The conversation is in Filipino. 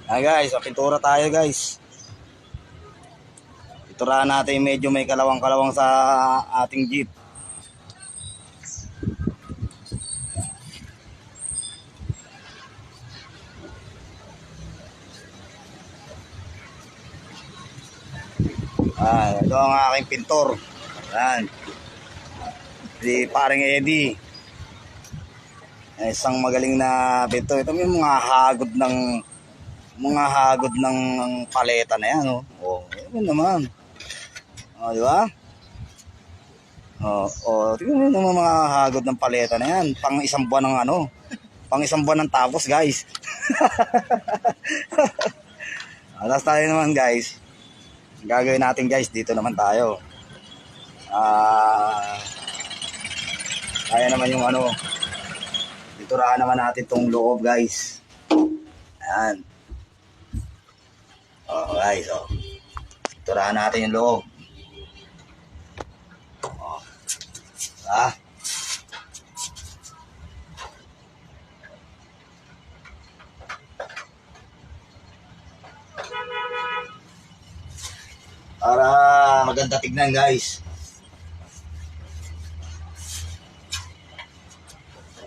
Guys, pintura tayo guys. Pinturahan natin medyo may kalawang-kalawang sa ating jeep. Ito ang aking pintor. Yan. Si paring Eddie. Isang magaling na pintor. Ito yung mga hagod ng paleta na yan, oh. Oh, yun naman. Oh, di ba? Tingnan mo naman mga hagod ng paleta na yan. Pang isang buwan ng pang isang buwan ng tapos, guys. Alas tayo naman, guys. Gagawin natin, guys, dito naman tayo. Kaya naman yung piturahan naman natin tong loob, guys. Ayan. Guys, piturahan natin yung loob. Para maganda tignan, guys.